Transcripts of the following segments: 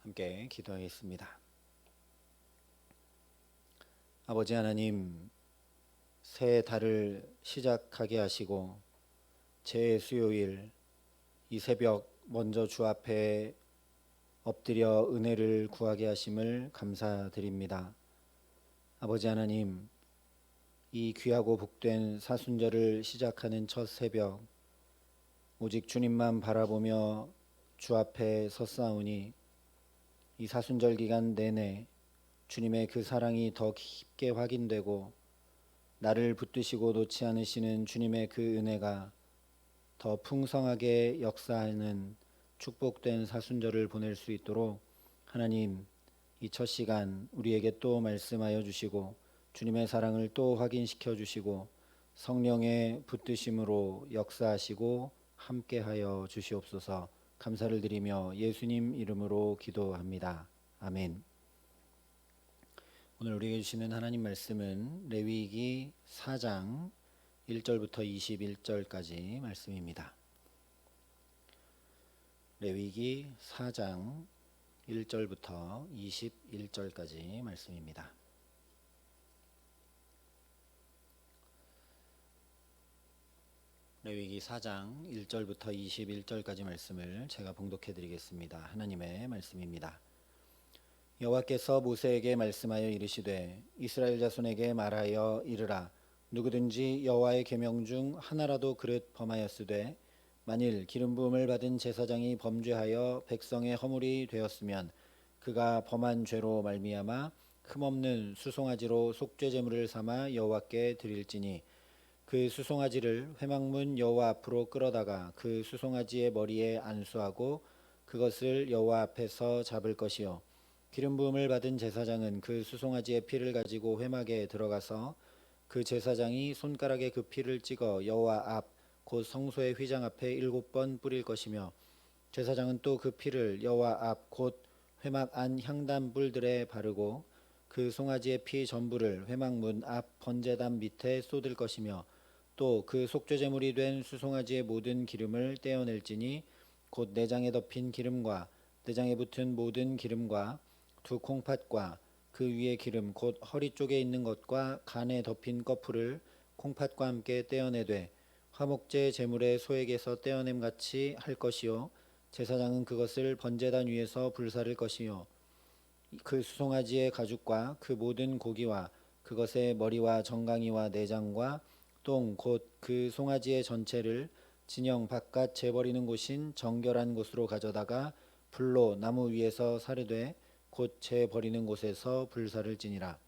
함께 기도하겠습니다. 아버지 하나님, 새 달을 시작하게 하시고 제 수요일 이 새벽 먼저 주 앞에 엎드려 은혜를 구하게 하심을 감사드립니다. 아버지 하나님, 이 귀하고 복된 사순절을 시작하는 첫 새벽, 오직 주님만 바라보며 주 앞에 섰사오니 이 사순절 기간 내내 주님의 그 사랑이 더 깊게 확인되고 나를 붙드시고 놓지 않으시는 주님의 그 은혜가 더 풍성하게 역사하는 축복된 사순절을 보낼 수 있도록 하나님, 이 첫 시간 우리에게 또 말씀하여 주시고 주님의 사랑을 또 확인시켜 주시고 성령의 붙드심으로 역사하시고 함께하여 주시옵소서. 감사를 드리며 예수님 이름으로 기도합니다. 아멘. 오늘 우리에게 주시는 하나님 말씀은 레위기 4장 1절부터 21절까지 말씀입니다. 레위기 4장 1절부터 21절까지 말씀입니다. 레위기 4장 1절부터 21절까지 말씀을 제가 봉독해 드리겠습니다. 하나님의 말씀입니다. 여호와께서 모세에게 말씀하여 이르시되 이스라엘 자손에게 말하여 이르라. 누구든지 여호와의 계명 중 하나라도 그릇 범하였으되 만일 기름 부음을 받은 제사장이 범죄하여 백성의 허물이 되었으면 그가 범한 죄로 말미암아 흠없는 수송아지로 속죄 제물을 삼아 여호와께 드릴지니 그 수송아지를 회막문 여호와 앞으로 끌어다가 그 수송아지의 머리에 안수하고 그것을 여호와 앞에서 잡을 것이요 기름 부음을 받은 제사장은 그 수송아지의 피를 가지고 회막에 들어가서 그 제사장이 손가락에 그 피를 찍어 여호와 앞 곧 성소의 휘장 앞에 7번 뿌릴 것이며 제사장은 또 그 피를 여호와 앞 곧 회막 안 향단 뿔들에 바르고 그 송아지의 피 전부를 회막 문 앞 번제단 밑에 쏟을 것이며 또 그 속죄 제물이 된 수송아지의 모든 기름을 떼어낼지니 곧 내장에 덮인 기름과 내장에 붙은 모든 기름과 두 콩팥과 그 위에 기름 곧 허리 쪽에 있는 것과 간에 덮인 꺼풀을 콩팥과 함께 떼어내되 화목제 제물의 소액에서 떼어냄 같이 할 것이요 제사장은 그것을 번제단 위에서 불사를 것이요 그 수송아지의 가죽과 그 모든 고기와 그것의 머리와 정강이와 내장과 똥 곧 그 송아지의 전체를 진영 바깥 재버리는 곳인 정결한 곳으로 가져다가 불로 나무 위에서 사르되 곧 재버리는 곳에서 불사를 지니라.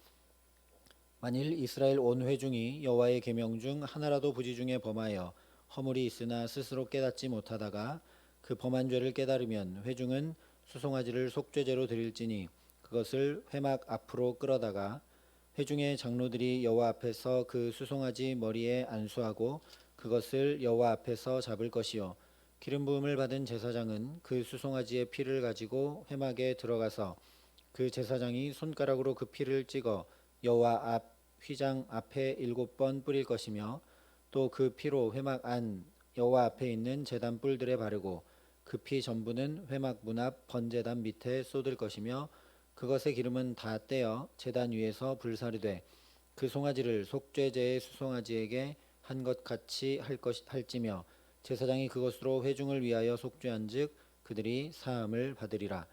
만일 이스라엘 온 회중이 여호와의 계명 중 하나라도 부지 중에 범하여 허물이 있으나 스스로 깨닫지 못하다가 그 범한 죄를 깨달으면 회중은 수송아지를 속죄제로 드릴지니 그것을 회막 앞으로 끌어다가 회중의 장로들이 여호와 앞에서 그 수송아지 머리에 안수하고 그것을 여호와 앞에서 잡을 것이요 기름 부음을 받은 제사장은 그 수송아지의 피를 가지고 회막에 들어가서 그 제사장이 손가락으로 그 피를 찍어 여호와 앞 휘장 앞에 7번 뿌릴 것이며 또 그 피로 회막 안 여호와 앞에 있는 제단 뿔들에 바르고 그 피 전부는 회막 문 앞 번제단 밑에 쏟을 것이며 그것의 기름은 다 떼어 제단 위에서 불사르되 그 송아지를 속죄제의 수송아지에게 한 것 같이 할지며 제사장이 그것으로 회중을 위하여 속죄한즉 그들이 사함을 받으리라.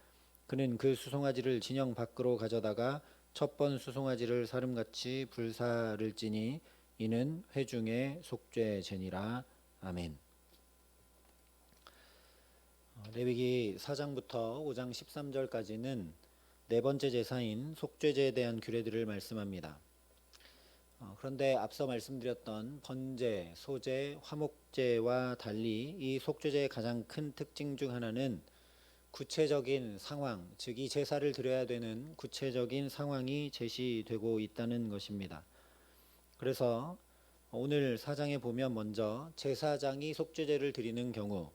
그는 그 수송아지를 진영 밖으로 가져다가 첫 번 수송아지를 사름같이 불사를지니 이는 회중의 속죄제니라. 아멘. 레위기 4장부터 5장 13절까지는 네 번째 제사인 속죄제에 대한 규례들을 말씀합니다. 그런데 앞서 말씀드렸던 번제, 소제, 화목제와 달리 이 속죄제의 가장 큰 특징 중 하나는 구체적인 상황, 즉 이 제사를 드려야 되는 구체적인 상황이 제시되고 있다는 것입니다. 그래서 오늘 4장에 보면 먼저 제사장이 속죄제를 드리는 경우,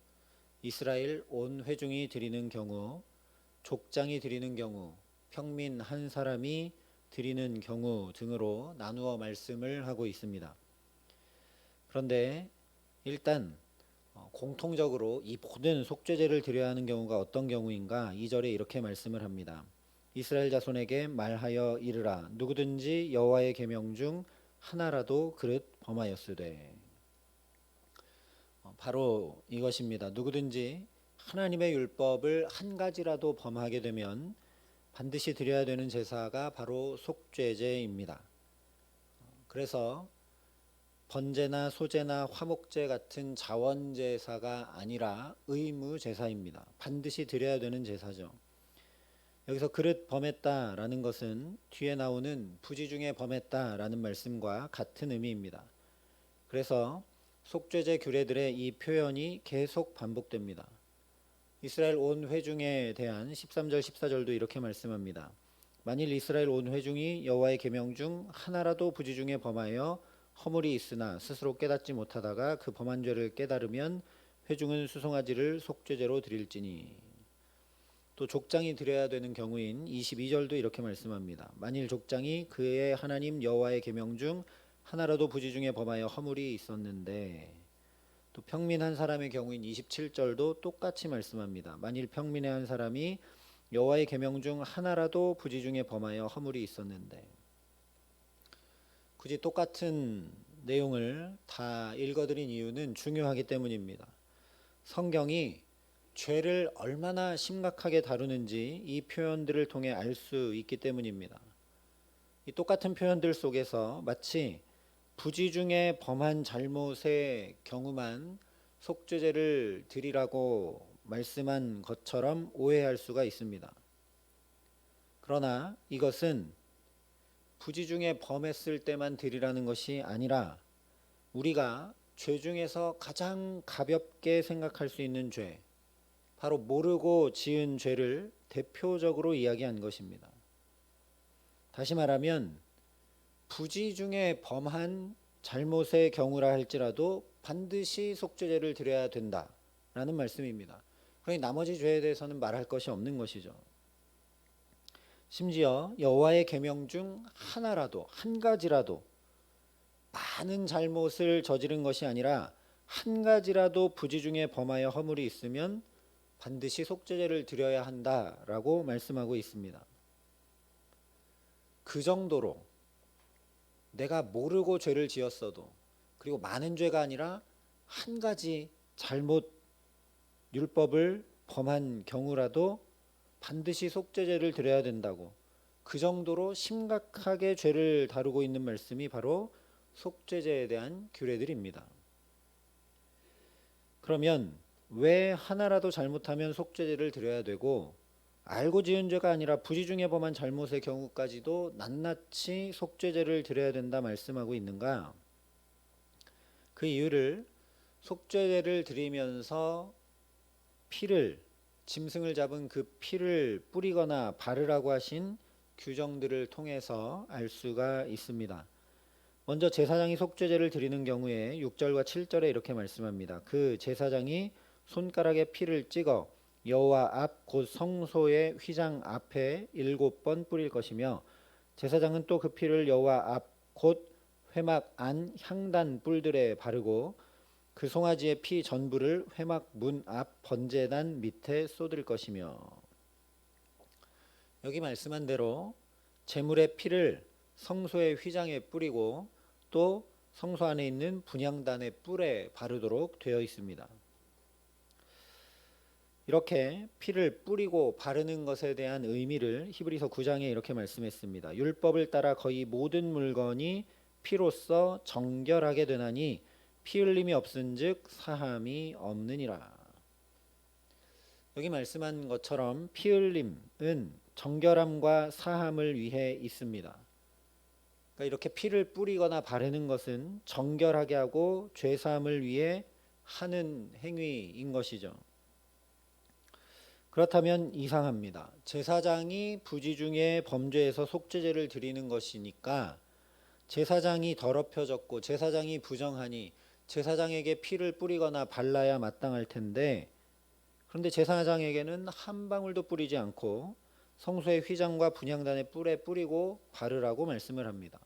이스라엘 온 회중이 드리는 경우, 족장이 드리는 경우, 평민 한 사람이 드리는 경우 등으로 나누어 말씀을 하고 있습니다. 그런데 일단 공통적으로 이 모든 속죄제를 드려야 하는 경우가 어떤 경우인가? 2절에 이렇게 말씀을 합니다. 이스라엘 자손에게 말하여 이르라 누구든지 여호와의 계명 중 하나라도 그릇 범하였으되. 바로 이것입니다. 누구든지 하나님의 율법을 한 가지라도 범하게 되면 반드시 드려야 되는 제사가 바로 속죄제입니다. 그래서 번제나 소제나 화목제 같은 자원제사가 아니라 의무제사입니다. 반드시 드려야 되는 제사죠. 여기서 그릇 범했다라는 것은 뒤에 나오는 부지 중에 범했다라는 말씀과 같은 의미입니다. 그래서 속죄제 규례들의 이 표현이 계속 반복됩니다. 이스라엘 온 회중에 대한 13절 14절도 이렇게 말씀합니다. 만일 이스라엘 온 회중이 여호와의 계명 중 하나라도 부지 중에 범하여 허물이 있으나 스스로 깨닫지 못하다가 그 범한 죄를 깨달으면 회중은 수송아지를 속죄제로 드릴지니. 또 족장이 드려야 되는 경우인 22절도 이렇게 말씀합니다. 만일 족장이 그의 하나님 여호와의 계명 중 하나라도 부지 중에 범하여 허물이 있었는데. 또 평민 한 사람의 경우인 27절도 똑같이 말씀합니다. 만일 평민의 한 사람이 여호와의 계명 중 하나라도 부지 중에 범하여 허물이 있었는데. 굳이 똑같은 내용을 다 읽어드린 이유는 중요하기 때문입니다. 성경이 죄를 얼마나 심각하게 다루는지 이 표현들을 통해 알 수 있기 때문입니다. 이 똑같은 표현들 속에서 마치 부지 중에 범한 잘못의 경우만 속죄제를 드리라고 말씀한 것처럼 오해할 수가 있습니다. 그러나 이것은 부지 중에 범했을 때만 드리라는 것이 아니라 우리가 죄 중에서 가장 가볍게 생각할 수 있는 죄, 바로 모르고 지은 죄를 대표적으로 이야기한 것입니다. 다시 말하면 부지 중에 범한 잘못의 경우라 할지라도 반드시 속죄제를 드려야 된다라는 말씀입니다. 그러니 나머지 죄에 대해서는 말할 것이 없는 것이죠. 심지어 여호와의 계명 중 하나라도, 한 가지라도, 많은 잘못을 저지른 것이 아니라 한 가지라도 부지 중에 범하여 허물이 있으면 반드시 속죄제를 드려야 한다라고 말씀하고 있습니다. 그 정도로 내가 모르고 죄를 지었어도, 그리고 많은 죄가 아니라 한 가지 잘못 율법을 범한 경우라도 반드시 속죄제를 드려야 된다고, 그 정도로 심각하게 죄를 다루고 있는 말씀이 바로 속죄제에 대한 규례들입니다. 그러면 왜 하나라도 잘못하면 속죄제를 드려야 되고 알고 지은 죄가 아니라 부지 중에 범한 잘못의 경우까지도 낱낱이 속죄제를 드려야 된다 말씀하고 있는가? 그 이유를 속죄제를 드리면서 피를, 짐승을 잡은 그 피를 뿌리거나 바르라고 하신 규정들을 통해서 알 수가 있습니다. 먼저 제사장이 속죄제를 드리는 경우에 6절과 7절에 이렇게 말씀합니다. 그 제사장이 손가락에 피를 찍어 여호와 앞 곧 성소의 휘장 앞에 7번 뿌릴 것이며 제사장은 또 그 피를 여호와 앞 곧 회막 안 향단 뿔들에 바르고 그 송아지의 피 전부를 회막 문 앞 번제단 밑에 쏟을 것이며. 여기 말씀한 대로 제물의 피를 성소의 휘장에 뿌리고 또 성소 안에 있는 분향단의 뿔에 바르도록 되어 있습니다. 이렇게 피를 뿌리고 바르는 것에 대한 의미를 히브리서 9장에 이렇게 말씀했습니다. 율법을 따라 거의 모든 물건이 피로써 정결하게 되나니 피 흘림이 없은즉 사함이 없느니라. 여기 말씀한 것처럼 피 흘림은 정결함과 사함을 위해 있습니다. 그러니까 이렇게 피를 뿌리거나 바르는 것은 정결하게 하고 죄 사함을 위해 하는 행위인 것이죠. 그렇다면 이상합니다. 제사장이 부지 중에 범죄에서 속죄제를 드리는 것이니까 제사장이 더럽혀졌고 제사장이 부정하니 제사장에게 피를 뿌리거나 발라야 마땅할 텐데, 그런데 제사장에게는 한 방울도 뿌리지 않고 성소의 휘장과 분향단의 뿔에 뿌리고 바르라고 말씀을 합니다.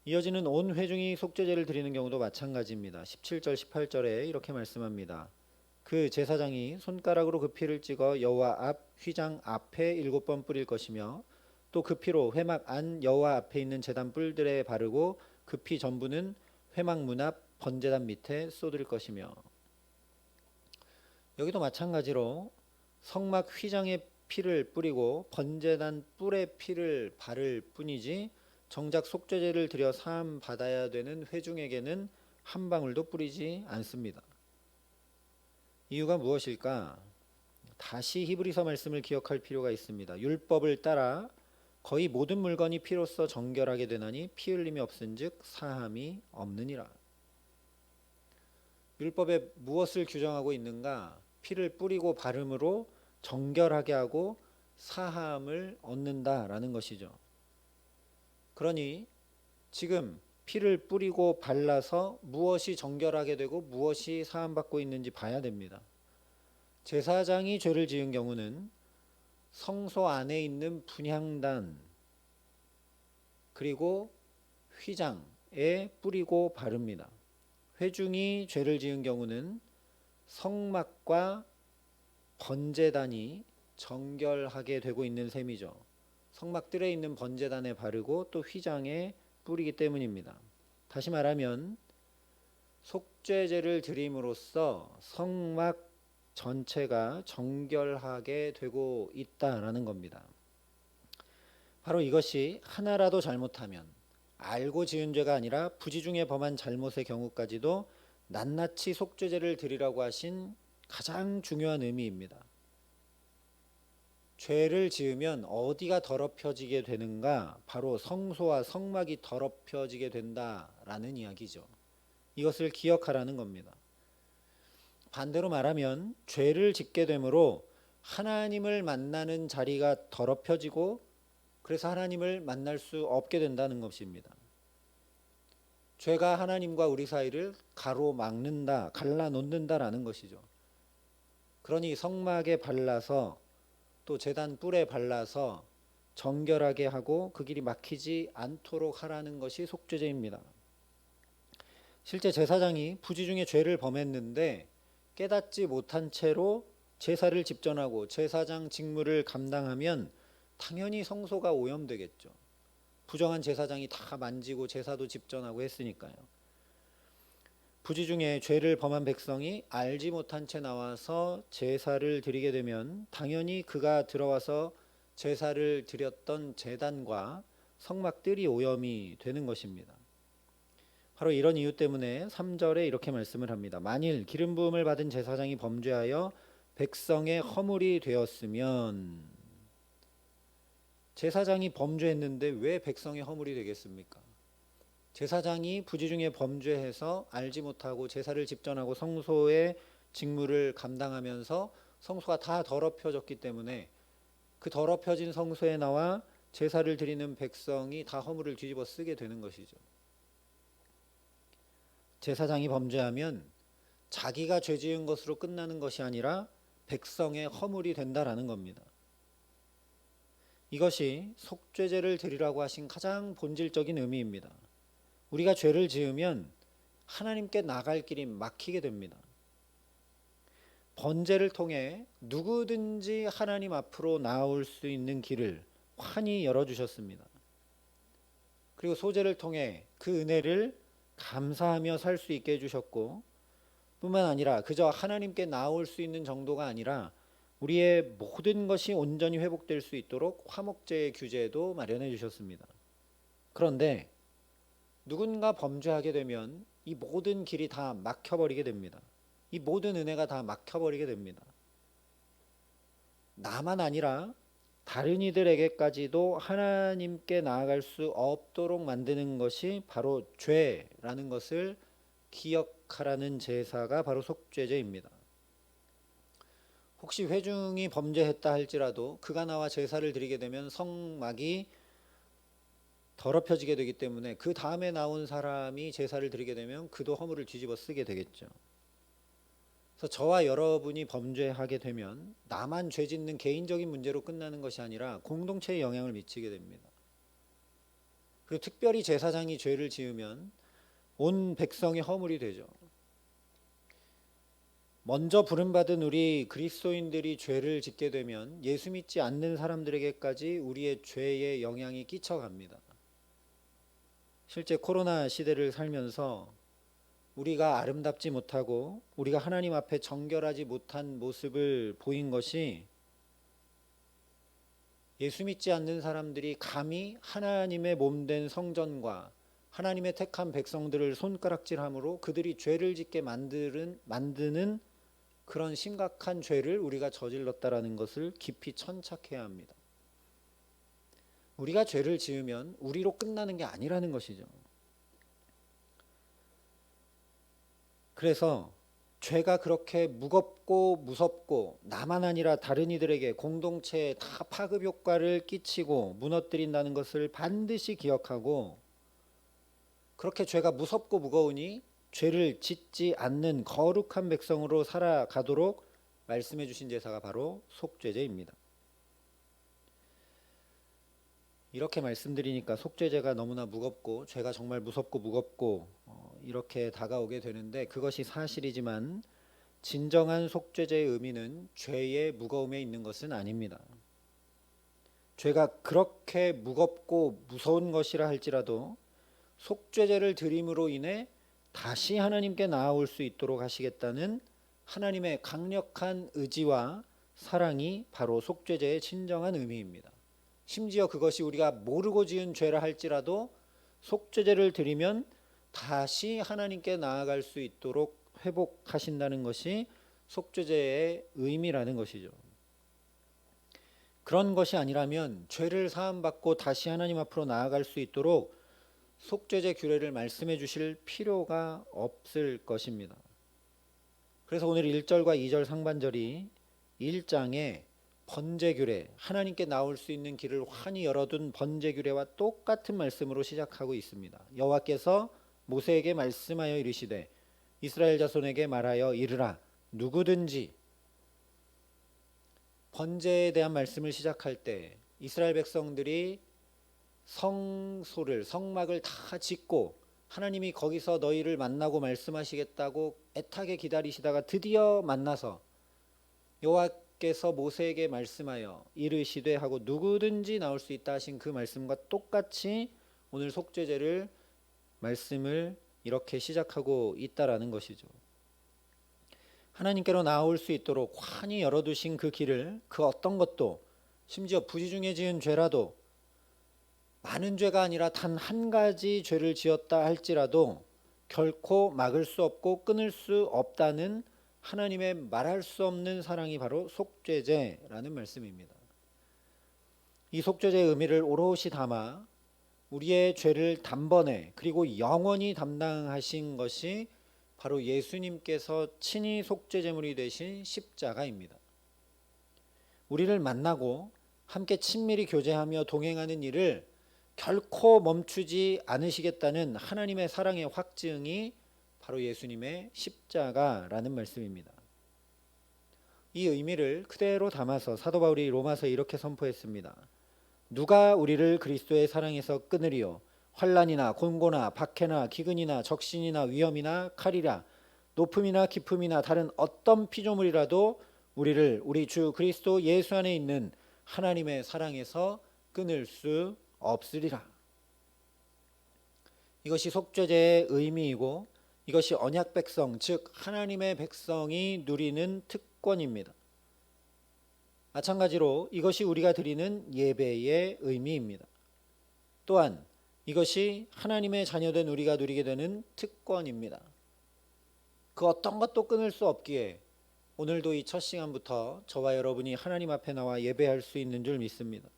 이어지는 온 회중이 속죄제를 드리는 경우도 마찬가지입니다. 17절 18절에 이렇게 말씀합니다. 그 제사장이 손가락으로 그 피를 찍어 여호와 앞 휘장 앞에 7번 뿌릴 것이며 또 그 피로 회막 안 여호와 앞에 있는 제단 뿔들에 바르고 그 피 전부는 회막 문 앞 번제단 밑에 쏟을 것이며. 여기도 마찬가지로 성막 휘장에 피를 뿌리고 번제단 뿔에 피를 바를 뿐이지 정작 속죄제를 드려 사함 받아야 되는 회중에게는 한 방울도 뿌리지 않습니다. 이유가 무엇일까? 다시 히브리서 말씀을 기억할 필요가 있습니다. 율법을 따라 거의 모든 물건이 피로써 정결하게 되나니 피 흘림이 없은즉 사함이 없느니라. 율법에 무엇을 규정하고 있는가? 피를 뿌리고 바름으로 정결하게 하고 사함을 얻는다라는 것이죠. 그러니 지금 피를 뿌리고 발라서 무엇이 정결하게 되고 무엇이 사함받고 있는지 봐야 됩니다. 제사장이 죄를 지은 경우는 성소 안에 있는 분향단 그리고 휘장에 뿌리고 바릅니다. 회중이 죄를 지은 경우는 성막과 번제단이 정결하게 되고 있는 셈이죠. 성막들에 있는 번제단에 바르고 또 휘장에 뿌리기 때문입니다. 다시 말하면 속죄제를 드림으로써 성막 전체가 정결하게 되고 있다라는 겁니다. 바로 이것이 하나라도 잘못하면 알고 지은 죄가 아니라 부지중에 범한 잘못의 경우까지도 낱낱이 속죄제를 드리라고 하신 가장 중요한 의미입니다. 죄를 지으면 어디가 더럽혀지게 되는가? 바로 성소와 성막이 더럽혀지게 된다라는 이야기죠. 이것을 기억하라는 겁니다. 반대로 말하면 죄를 짓게 되므로 하나님을 만나는 자리가 더럽혀지고 그래서 하나님을 만날 수 없게 된다는 것입니다. 죄가 하나님과 우리 사이를 가로막는다, 갈라놓는다라는 것이죠. 그러니 성막에 발라서 또 제단 뿔에 발라서 정결하게 하고 그 길이 막히지 않도록 하라는 것이 속죄제입니다. 실제 제사장이 부지중에 죄를 범했는데 깨닫지 못한 채로 제사를 집전하고 제사장 직무를 감당하면 당연히 성소가 오염되겠죠. 부정한 제사장이 다 만지고 제사도 집전하고 했으니까요. 부지중에 죄를 범한 백성이 알지 못한 채 나와서 제사를 드리게 되면 당연히 그가 들어와서 제사를 드렸던 제단과 성막들이 오염이 되는 것입니다. 바로 이런 이유 때문에 3절에 이렇게 말씀을 합니다. 만일 기름 부음을 받은 제사장이 범죄하여 백성의 허물이 되었으면, 제사장이 범죄했는데 왜 백성의 허물이 되겠습니까? 제사장이 부지중에 범죄해서 알지 못하고 제사를 집전하고 성소의 직무를 감당하면서 성소가 다 더럽혀졌기 때문에 그 더럽혀진 성소에 나와 제사를 드리는 백성이 다 허물을 뒤집어 쓰게 되는 것이죠. 제사장이 범죄하면 자기가 죄 지은 것으로 끝나는 것이 아니라 백성의 허물이 된다라는 겁니다. 이것이 속죄제를 드리라고 하신 가장 본질적인 의미입니다. 우리가 죄를 지으면 하나님께 나갈 길이 막히게 됩니다. 번제를 통해 누구든지 하나님 앞으로 나올 수 있는 길을 환히 열어주셨습니다. 그리고 소제를 통해 그 은혜를 감사하며 살 수 있게 해주셨고, 뿐만 아니라 그저 하나님께 나올 수 있는 정도가 아니라 우리의 모든 것이 온전히 회복될 수 있도록 화목제의 규제도 마련해 주셨습니다. 그런데 누군가 범죄하게 되면 이 모든 길이 다 막혀버리게 됩니다. 이 모든 은혜가 다 막혀버리게 됩니다. 나만 아니라 다른 이들에게까지도 하나님께 나아갈 수 없도록 만드는 것이 바로 죄라는 것을 기억하라는 제사가 바로 속죄제입니다. 혹시 회중이 범죄했다 할지라도 그가 나와 제사를 드리게 되면 성막이 더럽혀지게 되기 때문에 그 다음에 나온 사람이 제사를 드리게 되면 그도 허물을 뒤집어 쓰게 되겠죠. 그래서 저와 여러분이 범죄하게 되면 나만 죄 짓는 개인적인 문제로 끝나는 것이 아니라 공동체에 영향을 미치게 됩니다. 그리고 특별히 제사장이 죄를 지으면 온 백성이 허물이 되죠. 먼저 부름받은 우리 그리스도인들이 죄를 짓게 되면 예수 믿지 않는 사람들에게까지 우리의 죄의 영향이 끼쳐갑니다. 실제 코로나 시대를 살면서 우리가 아름답지 못하고 우리가 하나님 앞에 정결하지 못한 모습을 보인 것이 예수 믿지 않는 사람들이 감히 하나님의 몸된 성전과 하나님의 택한 백성들을 손가락질함으로 그들이 죄를 짓게 만드는 그런 심각한 죄를 우리가 저질렀다라는 것을 깊이 천착해야 합니다. 우리가 죄를 지으면 우리로 끝나는 게 아니라는 것이죠. 그래서 죄가 그렇게 무겁고 무섭고 나만 아니라 다른 이들에게 공동체에 다 파급 효과를 끼치고 무너뜨린다는 것을 반드시 기억하고, 그렇게 죄가 무섭고 무거우니 죄를 짓지 않는 거룩한 백성으로 살아가도록 말씀해 주신 제사가 바로 속죄제입니다. 이렇게 말씀드리니까 속죄제가 너무나 무겁고 죄가 정말 무섭고 무겁고 이렇게 다가오게 되는데, 그것이 사실이지만 진정한 속죄제의 의미는 죄의 무거움에 있는 것은 아닙니다. 죄가 그렇게 무겁고 무서운 것이라 할지라도 속죄제를 드림으로 인해 다시 하나님께 나아올 수 있도록 하시겠다는 하나님의 강력한 의지와 사랑이 바로 속죄제의 진정한 의미입니다. 심지어 그것이 우리가 모르고 지은 죄라 할지라도 속죄제를 드리면 다시 하나님께 나아갈 수 있도록 회복하신다는 것이 속죄제의 의미라는 것이죠. 그런 것이 아니라면 죄를 사함받고 다시 하나님 앞으로 나아갈 수 있도록 속죄제 규례를 말씀해 주실 필요가 없을 것입니다. 그래서 오늘 1절과 2절 상반절이 1장의 번제 규례, 하나님께 나올 수 있는 길을 환히 열어둔 번제 규례와 똑같은 말씀으로 시작하고 있습니다. 여호와께서 모세에게 말씀하여 이르시되 이스라엘 자손에게 말하여 이르라. 누구든지, 번제에 대한 말씀을 시작할 때 이스라엘 백성들이 성막을 다 짓고 하나님이 거기서 너희를 만나고 말씀하시겠다고 애타게 기다리시다가 드디어 만나서 여호와께서 모세에게 말씀하여 이르시되 하고 누구든지 나올 수 있다 하신 그 말씀과 똑같이 오늘 속죄제를 말씀을 이렇게 시작하고 있다라는 것이죠. 하나님께로 나올 수 있도록 환히 열어두신 그 길을 그 어떤 것도, 심지어 부지 중에 지은 죄라도, 많은 죄가 아니라 단 한 가지 죄를 지었다 할지라도 결코 막을 수 없고 끊을 수 없다는 하나님의 말할 수 없는 사랑이 바로 속죄제라는 말씀입니다. 이 속죄제의 의미를 오롯이 담아 우리의 죄를 단번에 그리고 영원히 담당하신 것이 바로 예수님께서 친히 속죄제물이 되신 십자가입니다. 우리를 만나고 함께 친밀히 교제하며 동행하는 일을 결코 멈추지 않으시겠다는 하나님의 사랑의 확증이 바로 예수님의 십자가라는 말씀입니다. 이 의미를 그대로 담아서 사도 바울이 로마서에 이렇게 선포했습니다. 누가 우리를 그리스도의 사랑에서 끊으리요? 환난이나 곤고나 박해나 기근이나 적신이나 위험이나 칼이라 높음이나 깊음이나 다른 어떤 피조물이라도 우리를 우리 주 그리스도 예수 안에 있는 하나님의 사랑에서 끊을 수 없으리라. 이것이 속죄제의 의미이고 이것이 언약 백성, 즉 하나님의 백성이 누리는 특권입니다. 마찬가지로 이것이 우리가 드리는 예배의 의미입니다. 또한 이것이 하나님의 자녀된 우리가 누리게 되는 특권입니다. 그 어떤 것도 끊을 수 없기에 오늘도 이 첫 시간부터 저와 여러분이 하나님 앞에 나와 예배할 수 있는 줄 믿습니다.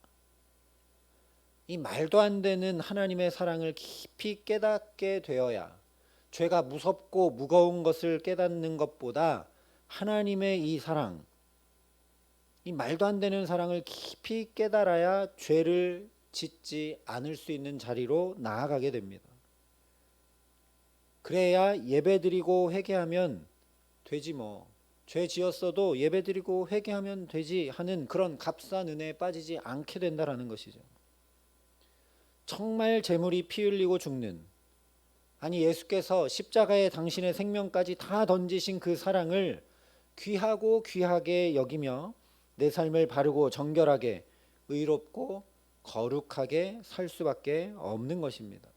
이 말도 안 되는 하나님의 사랑을 깊이 깨닫게 되어야, 죄가 무섭고 무거운 것을 깨닫는 것보다 하나님의 이 사랑, 이 말도 안 되는 사랑을 깊이 깨달아야 죄를 짓지 않을 수 있는 자리로 나아가게 됩니다. 그래야 예배드리고 회개하면 되지 뭐, 죄 지었어도 예배드리고 회개하면 되지 하는 그런 값싼 은혜에 빠지지 않게 된다라는 것이죠. 정말 재물이 피 흘리고 죽는, 아니 예수께서 십자가에 당신의 생명까지 다 던지신 그 사랑을 귀하고 귀하게 여기며 내 삶을 바르고 정결하게 의롭고 거룩하게 살 수밖에 없는 것입니다.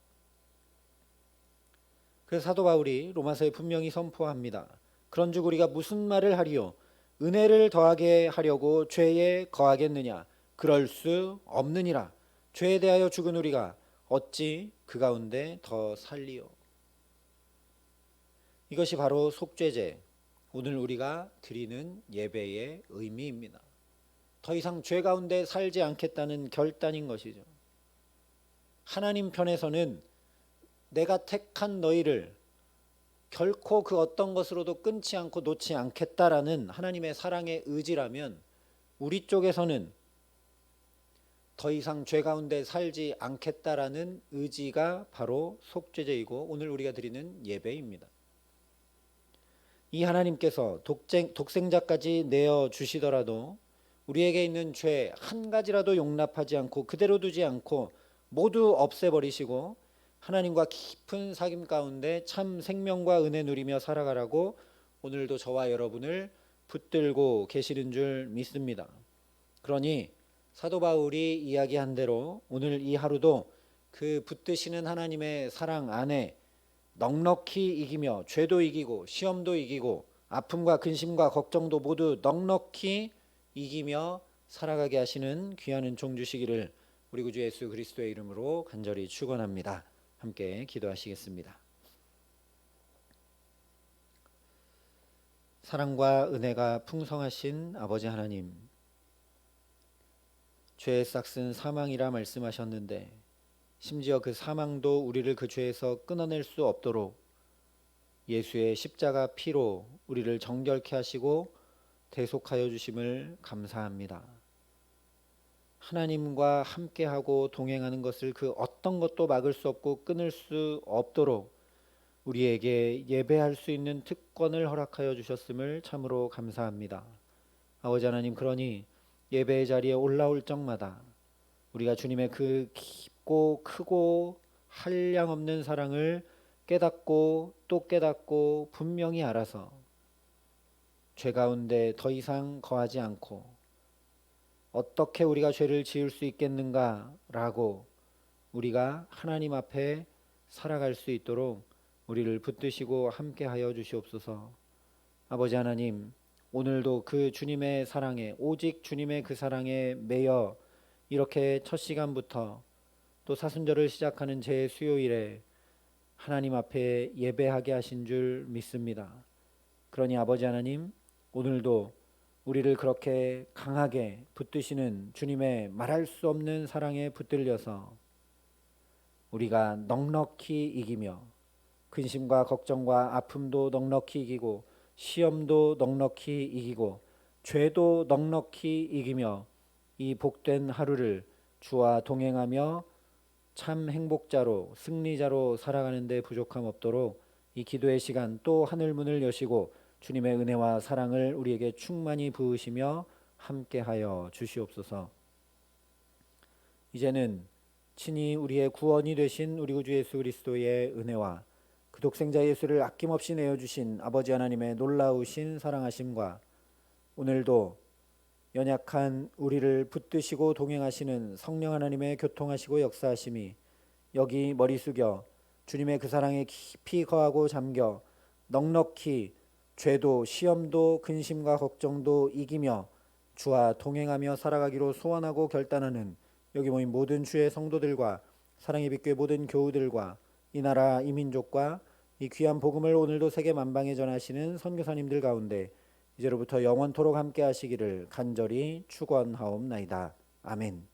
그래서 사도 바울이 로마서에 분명히 선포합니다. 그런즉 우리가 무슨 말을 하리요? 은혜를 더하게 하려고 죄에 거하겠느냐? 그럴 수 없느니라. 죄에 대하여 죽은 우리가 어찌 그 가운데 더 살리요? 이것이 바로 속죄제, 오늘 우리가 드리는 예배의 의미입니다. 더 이상 죄 가운데 살지 않겠다는 결단인 것이죠. 하나님 편에서는 내가 택한 너희를 결코 그 어떤 것으로도 끊지 않고 놓지 않겠다라는 하나님의 사랑의 의지라면, 우리 쪽에서는 더 이상 죄 가운데 살지 않겠다라는 의지가 바로 속죄제이고 오늘 우리가 드리는 예배입니다. 이 하나님께서 독생자까지 내어 주시더라도 우리에게 있는 죄 한 가지라도 용납하지 않고 그대로 두지 않고 모두 없애버리시고 하나님과 깊은 사귐 가운데 참 생명과 은혜 누리며 살아가라고 오늘도 저와 여러분을 붙들고 계시는 줄 믿습니다. 그러니 사도 바울이 이야기한 대로 오늘 이 하루도 그 붙드시는 하나님의 사랑 안에 넉넉히 이기며 죄도 이기고 시험도 이기고 아픔과 근심과 걱정도 모두 넉넉히 이기며 살아가게 하시는 귀한 은총 주시기를 우리 구주 예수 그리스도의 이름으로 간절히 축원합니다. 함께 기도하시겠습니다. 사랑과 은혜가 풍성하신 아버지 하나님, 죄의 싹은 사망이라 말씀하셨는데 심지어 그 사망도 우리를 그 죄에서 끊어낼 수 없도록 예수의 십자가 피로 우리를 정결케 하시고 대속하여 주심을 감사합니다. 하나님과 함께하고 동행하는 것을 그 어떤 것도 막을 수 없고 끊을 수 없도록 우리에게 예배할 수 있는 특권을 허락하여 주셨음을 참으로 감사합니다. 아버지 하나님, 그러니 예배의 자리에 올라올 적마다 우리가 주님의 그 깊고 크고 한량없는 사랑을 깨닫고 또 깨닫고 분명히 알아서 죄 가운데 더 이상 거하지 않고 어떻게 우리가 죄를 지을 수 있겠는가라고 우리가 하나님 앞에 살아갈 수 있도록 우리를 붙드시고 함께하여 주시옵소서. 아버지 하나님, 오늘도 그 주님의 사랑에, 오직 주님의 그 사랑에 매여 이렇게 첫 시간부터 또 사순절을 시작하는 제 수요일에 하나님 앞에 예배하게 하신 줄 믿습니다. 그러니 아버지 하나님, 오늘도 우리를 그렇게 강하게 붙드시는 주님의 말할 수 없는 사랑에 붙들려서 우리가 넉넉히 이기며 근심과 걱정과 아픔도 넉넉히 이기고 시험도 넉넉히 이기고 죄도 넉넉히 이기며 이 복된 하루를 주와 동행하며 참 행복자로 승리자로 살아가는 데 부족함 없도록 이 기도의 시간 또 하늘 문을 여시고 주님의 은혜와 사랑을 우리에게 충만히 부으시며 함께하여 주시옵소서. 이제는 친히 우리의 구원이 되신 우리 구주 예수 그리스도의 은혜와 그 독생자 예수를 아낌없이 내어주신 아버지 하나님의 놀라우신 사랑하심과 오늘도 연약한 우리를 붙드시고 동행하시는 성령 하나님의 교통하시고 역사하심이 여기 머리 숙여 주님의 그 사랑에 깊이 거하고 잠겨 넉넉히 죄도 시험도 근심과 걱정도 이기며 주와 동행하며 살아가기로 소원하고 결단하는 여기 모인 모든 주의 성도들과 사랑의 빛교회 모든 교우들과 이 나라 이 민족과 이 귀한 복음을 오늘도 세계 만방에 전하시는 선교사님들 가운데 이제로부터 영원토록 함께 하시기를 간절히 축원하옵나이다. 아멘.